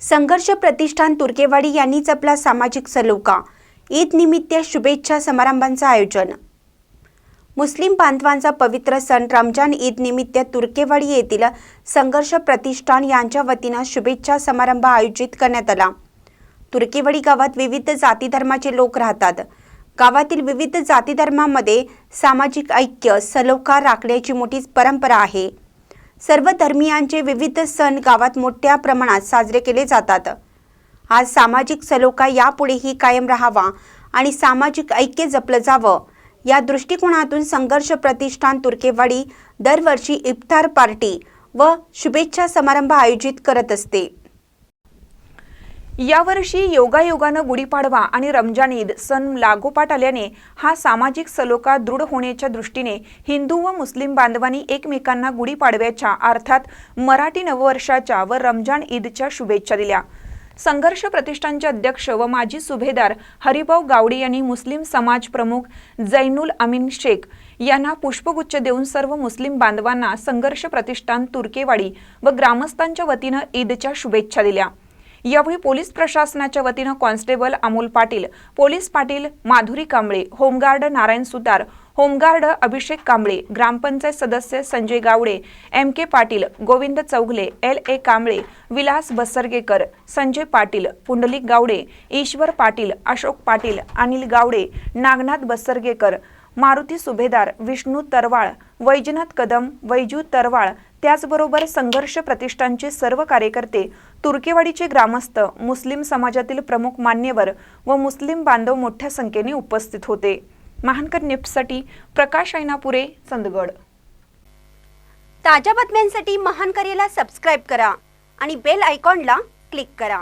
संघर्ष प्रतिष्ठान तुर्केवाडी यांनी जपला सामाजिक सलोखा। ईद निमित्त शुभेच्छा समारंभांचं आयोजन। मुस्लिम बांधवांचा पवित्र सण रमजान ईद निमित्त तुर्केवाडी येथील संघर्ष प्रतिष्ठान यांच्या वतीने शुभेच्छा समारंभ आयोजित करण्यात आला। तुर्केवाडी गावात विविध जाती धर्माचे लोक राहतात। गावातील विविध जाती धर्मांमध्ये सामाजिक ऐक्य सलोखा राखण्याची मोठी परंपरा आहे। सर्व धर्मीयांचे विविध सण गावात मोठ्या प्रमाणात साजरे केले जातात। आज सामाजिक सलोखा यापुढेही कायम राहावा आणि सामाजिक ऐक्य जपलं जावं या दृष्टिकोनातून संघर्ष प्रतिष्ठान तुर्केवाडी दरवर्षी इफ्तार पार्टी व शुभेच्छा समारंभ आयोजित करत असते। यावर्षी योगायोगानं गुढीपाडवा आणि रमजान ईद सण लागोपाठ आल्याने हा सामाजिक सलोखा दृढ होण्याच्या दृष्टीने हिंदू व मुस्लिम बांधवांनी एकमेकांना गुढीपाडव्याच्या अर्थात मराठी नववर्षाच्या व रमजान ईदच्या शुभेच्छा दिल्या। संघर्ष प्रतिष्ठानचे अध्यक्ष व माजी सुभेदार हरिभाऊ गावडे यांनी मुस्लिम समाज प्रमुख जैनुल अमीन शेख यांना पुष्पगुच्छ देऊन सर्व मुस्लिम बांधवांना संघर्ष प्रतिष्ठान तुर्केवाडी व ग्रामस्थांच्या वतीने ईदच्या शुभेच्छा दिल्या। यावेळी पोलीस प्रशासनाच्या वतीने constable Amol Patil, police Patil Madhuri Kamble, home guard Narayan Sutar, home guard Abhishek Kamble, gram panchayat सदस्य संजय गावडे, MK पाटील, गोविंद चौगले, LA कांबळे, विलास बसरगेकर, संजय पाटील, पुंडलिक गावडे, ईश्वर पाटील, अशोक पाटील, अनिल गावडे, नागनाथ बसरगेकर, मारुती सुभेदार, विष्णू तरवाळ, वैजनाथ कदम, वैजू तरवाळ, त्याचबरोबर संघर्ष प्रतिष्ठानचे सर्व कार्यकर्ते, तुर्केवाडीचे ग्रामस्थ, मुस्लिम समाजातील प्रमुख मान्यवर व मुस्लिम बांधव मोठ्या संख्येने उपस्थित होते। महानकर न्यूजसाठी प्रकाश ऐनापुरे, चंदगड। ताज्या बातम्यांसाठी महानकरेला सबस्क्राइब करा आणि बेल आयकॉनला क्लिक करा।